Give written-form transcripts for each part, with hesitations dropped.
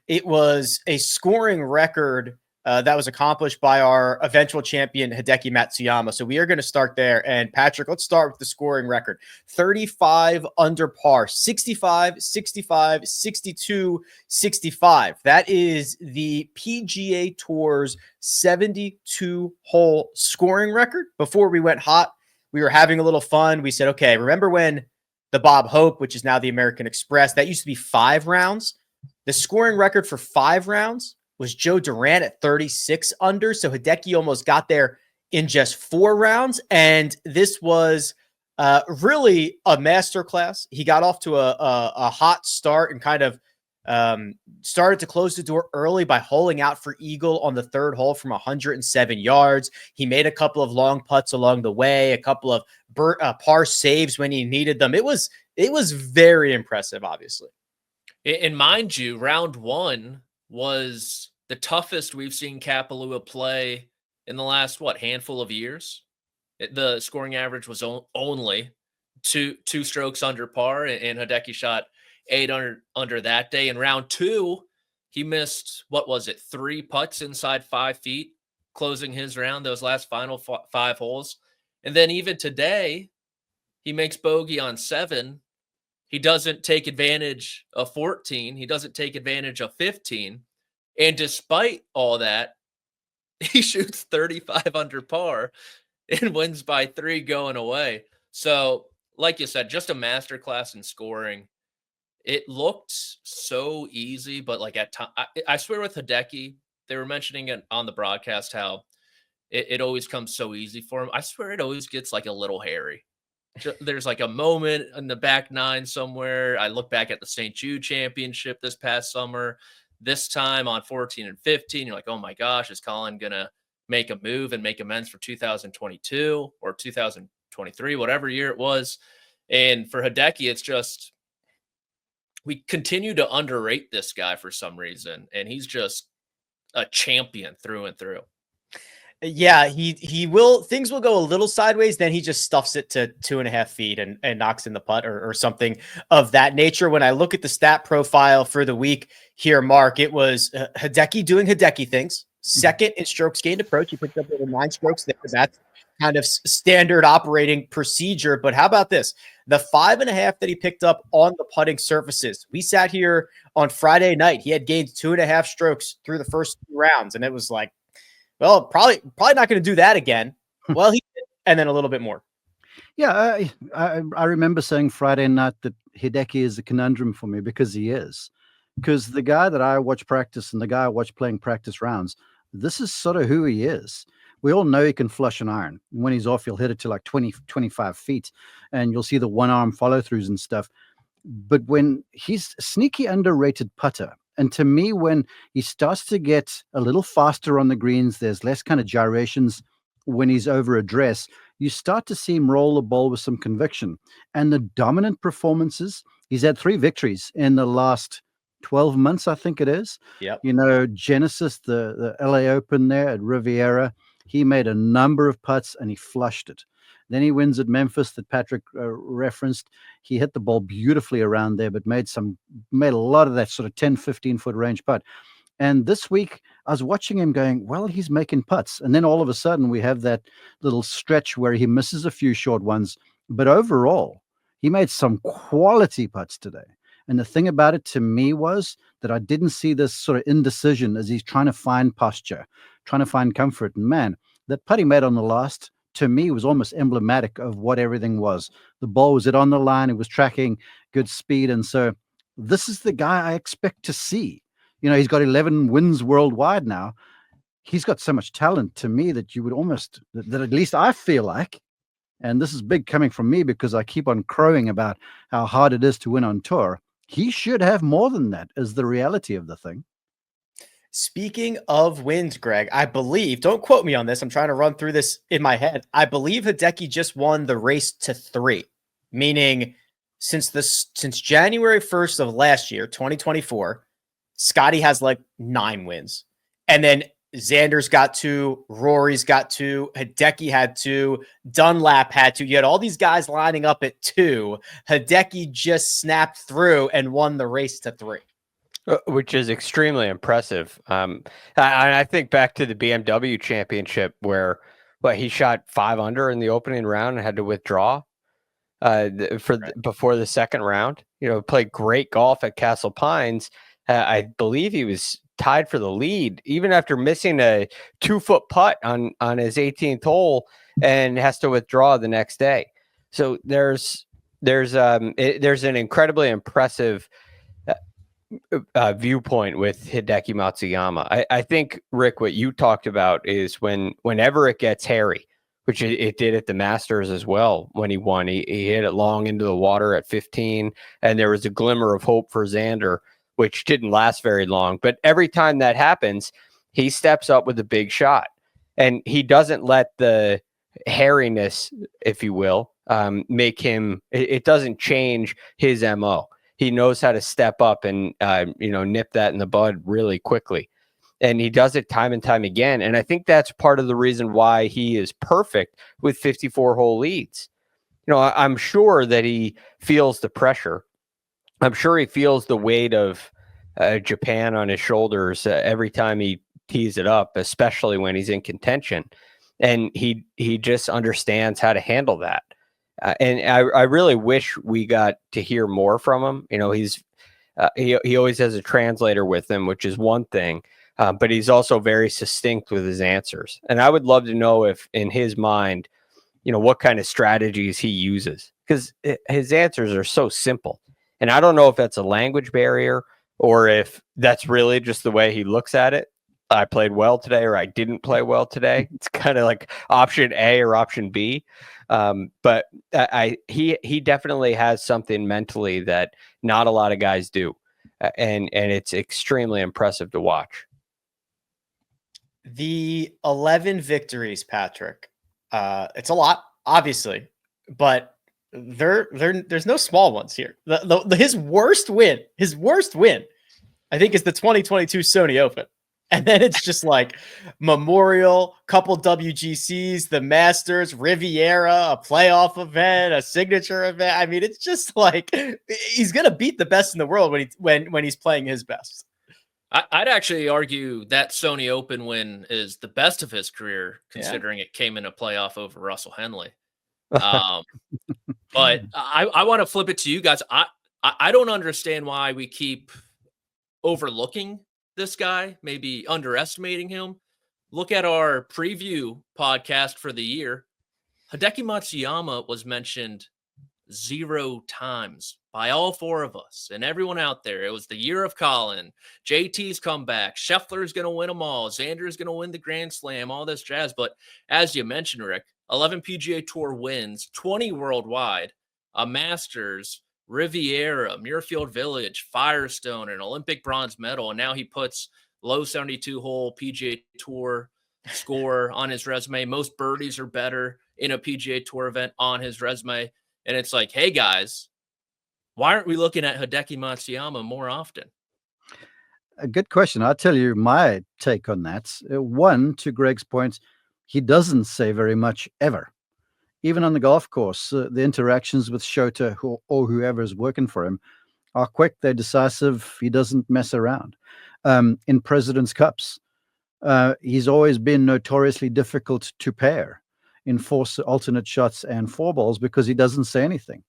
it was a scoring record that was accomplished by our eventual champion, Hideki Matsuyama. So we are going to start there. And Patrick, let's start with the scoring record. 35 under par, 65, 65, 62, 65. That is the PGA Tour's 72-hole scoring record. Before we went hot, we were having a little fun. We said, okay, remember when the Bob Hope, which is now the American Express, that used to be 5 rounds? The scoring record for 5 rounds was Joe Durant at 36 under. So Hideki almost got there in just 4 rounds. And this was really a masterclass. He got off to a hot start and kind of started to close the door early by holing out for eagle on the 3rd hole from 107 yards. He made a couple of long putts along the way, a couple of par saves when he needed them. It was very impressive, obviously. And mind you, round 1 was the toughest we've seen Kapalua play in the last, handful of years. The scoring average was only two strokes under par, and Hideki shot 8 under that day. In round 2, he missed, 3 putts inside 5 feet, closing his round, those last final 5 holes. And then even today, he makes bogey on 7. He doesn't take advantage of 14. He doesn't take advantage of 15. And despite all that, he shoots 35 under par and wins by 3 going away. So, like you said, just a masterclass in scoring. It looked so easy, but at time, I swear with Hideki, they were mentioning it on the broadcast how it always comes so easy for him. I swear it always gets a little hairy. There's a moment in the back 9 somewhere. I look back at the St. Jude Championship this past summer. This time on 14 and 15, you're like, oh my gosh, is Colin going to make a move and make amends for 2022 or 2023, whatever year it was? And for Hideki, it's just, we continue to underrate this guy for some reason. And he's just a champion through and through. Yeah, he will. Things will go a little sideways. Then he just stuffs it to 2.5 feet and knocks in the putt or something of that nature. When I look at the stat profile for the week here, Mark, it was Hideki doing Hideki things. Second in strokes gained approach. He picked up over 9 strokes there. That's kind of standard operating procedure. But how about this? The 5.5 that he picked up on the putting surfaces. We sat here on Friday night. He had gained 2.5 strokes through the first 2 rounds. And it was like, well, probably not going to do that again. Well, he did, and then a little bit more. Yeah, I remember saying Friday night that Hideki is a conundrum for me because he is. Because the guy that I watch practice and the guy I watch playing practice rounds, this is sort of who he is. We all know he can flush an iron. When he's off, he'll hit it to 20, 25 feet, and you'll see the one-arm follow-throughs and stuff. But when he's a sneaky underrated putter, and to me, when he starts to get a little faster on the greens, there's less kind of gyrations when he's over address, you start to see him roll the ball with some conviction. And the dominant performances, he's had 3 victories in the last 12 months, I think it is. Yep. Genesis, the LA Open there at Riviera, he made a number of putts and he flushed it. Then he wins at Memphis that Patrick referenced. He hit the ball beautifully around there, but made a lot of that sort of 10, 15-foot range putt. And this week, I was watching him going, well, he's making putts. And then all of a sudden, we have that little stretch where he misses a few short ones. But overall, he made some quality putts today. And the thing about it to me was that I didn't see this sort of indecision as he's trying to find posture, trying to find comfort. And man, that putt he made on the last, to me, was almost emblematic of what everything was. The ball was on the line. It was tracking good speed. And so this is the guy I expect to see. He's got 11 wins worldwide now. He's got so much talent to me that you would almost, that at least I feel like, and this is big coming from me because I keep on crowing about how hard it is to win on tour. He should have more than that is the reality of the thing. Speaking of wins, Greg, I believe, don't quote me on this, I'm trying to run through this in my head. I believe Hideki just won the race to 3, meaning since January 1st of last year, 2024, Scotty has 9 wins. And then Xander's got 2, Rory's got 2, Hideki had 2, Dunlap had 2. You had all these guys lining up at 2. Hideki just snapped through and won the race to 3. Which is extremely impressive. I think back to the BMW Championship where he shot 5 under in the opening round and had to withdraw before the second round. Played great golf at Castle Pines. I believe he was tied for the lead even after missing a 2-foot putt on his 18th hole and has to withdraw the next day. So there's an incredibly impressive viewpoint with Hideki Matsuyama. I think, Rick, what you talked about is whenever it gets hairy, which it did at the Masters as well when he won. He hit it long into the water at 15, and there was a glimmer of hope for Xander, which didn't last very long. But every time that happens, he steps up with a big shot, and he doesn't let the hairiness, if you will, make him. It doesn't change his MO. He knows how to step up and, nip that in the bud really quickly. And he does it time and time again. And I think that's part of the reason why he is perfect with 54-hole leads. I'm sure that he feels the pressure. I'm sure he feels the weight of Japan on his shoulders every time he tees it up, especially when he's in contention. And he just understands how to handle that. And I really wish we got to hear more from him. He always has a translator with him, which is one thing, but he's also very succinct with his answers. And I would love to know if, in his mind, what kind of strategies he uses, because his answers are so simple. And I don't know if that's a language barrier or if that's really just the way he looks at it. I played well today, or I didn't play well today. It's kind of like option A or option B. But he definitely has something mentally that not a lot of guys do. And it's extremely impressive to watch. The 11 victories, Patrick, it's a lot, obviously, but there's no small ones here. His worst win, I think, is the 2022 Sony Open. And then it's just like Memorial, couple WGCs, the Masters, Riviera, a playoff event, a signature event. I mean, it's just like he's gonna beat the best in the world when he's playing his best. I'd actually argue that Sony Open win is the best of his career, considering it came in a playoff over Russell Henley. But I want to flip it to you guys. I don't understand why we keep overlooking this guy, maybe underestimating him. Look at our preview podcast for the year. Hideki Matsuyama was mentioned 0 times by all 4 of us and everyone out there. It was the year of Colin. JT's comeback. Scheffler's going to win them all. Xander's going to win the Grand Slam, all this jazz. But as you mentioned, Rick, 11 PGA Tour wins, 20 worldwide, a Masters, Riviera, Muirfield Village, Firestone, an Olympic bronze medal. And now he puts low 72-hole PGA Tour score on his resume. Most birdies are better in a PGA Tour event on his resume. And it's like, hey, guys, why aren't we looking at Hideki Matsuyama more often? A good question. I'll tell you my take on that. One, to Greg's point, he doesn't say very much ever. Even on the golf course, the interactions with Shota or whoever is working for him are quick. They're decisive. He doesn't mess around. In President's Cups, he's always been notoriously difficult to pair in 4 alternate shots and 4 balls because he doesn't say anything.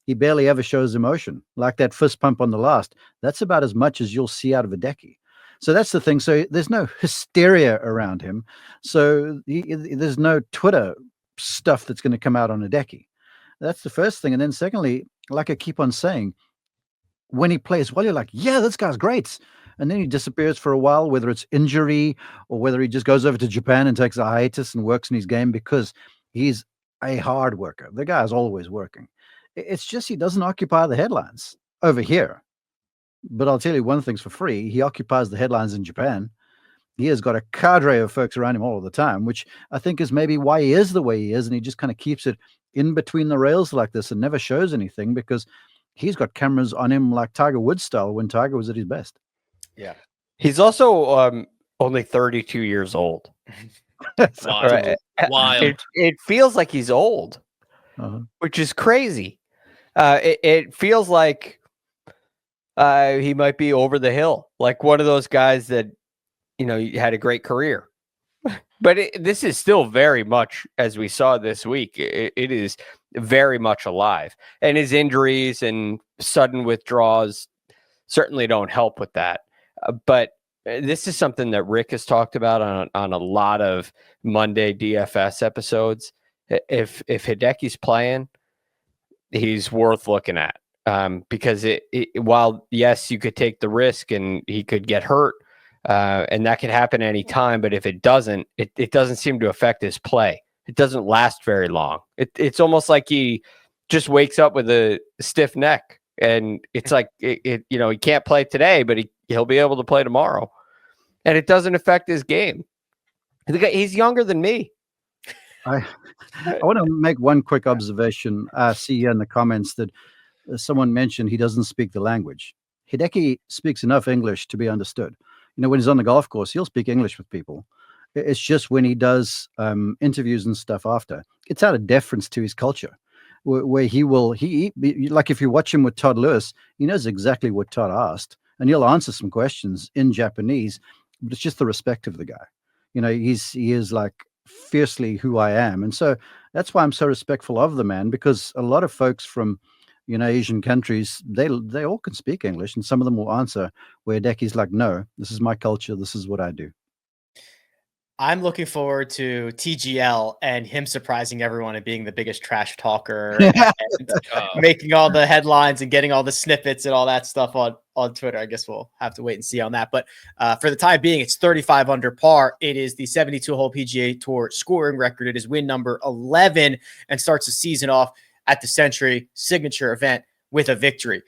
He barely ever shows emotion, like that fist pump on the last. That's about as much as you'll see out of Hideki. So that's the thing. So there's no hysteria around him. So there's no Twitter stuff that's going to come out on Hideki. That's the first thing. And then secondly, like I keep on saying, when he plays well, you're like, yeah, this guy's great. And then he disappears for a while, whether it's injury or whether he just goes over to Japan and takes a hiatus and works in his game because he's a hard worker. The guy's always working. It's just he doesn't occupy the headlines over here. But I'll tell you one thing's for free. He occupies the headlines in Japan. He has got a cadre of folks around him all of the time, which I think is maybe why he is the way he is. And he just kind of keeps it in between the rails like this and never shows anything because he's got cameras on him like Tiger Woods style when Tiger was at his best. Yeah. He's also only 32 years old. Wild. Right. Wild. It feels like he's old, which is crazy. It feels like he might be over the hill, like one of those guys that, had a great career. But this is still very much, as we saw this week, it is very much alive. And his injuries and sudden withdrawals certainly don't help with that. But this is something that Rick has talked about on a lot of Monday DFS episodes. If Hideki's playing, he's worth looking at, because while, yes, you could take the risk and he could get hurt, and that could happen any time. But if it doesn't, it doesn't seem to affect his play. It doesn't last very long. It's almost like he just wakes up with a stiff neck, and it's like, he can't play today, but he'll be able to play tomorrow. And it doesn't affect his game. He's younger than me. I want to make one quick observation. I see in the comments that someone mentioned he doesn't speak the language. Hideki speaks enough English to be understood. When he's on the golf course, he'll speak English with people. It's just when he does interviews and stuff after, it's out of deference to his culture, where like if you watch him with Todd Lewis, he knows exactly what Todd asked, and he'll answer some questions in Japanese, but it's just the respect of the guy. He is like fiercely who I am. And so that's why I'm so respectful of the man, because a lot of folks from Asian countries, they all can speak English, and some of them will answer, where Hideki's like, no, this is my culture, this is what I do. I'm looking forward to TGL and him surprising everyone and being the biggest trash talker and making all the headlines and getting all the snippets and all that stuff on Twitter. I guess we'll have to wait and see on that. But for the time being, it's 35 under par. It is the 72-hole PGA Tour scoring record. It is win number 11 and starts the season off at the Sentry signature event with a victory.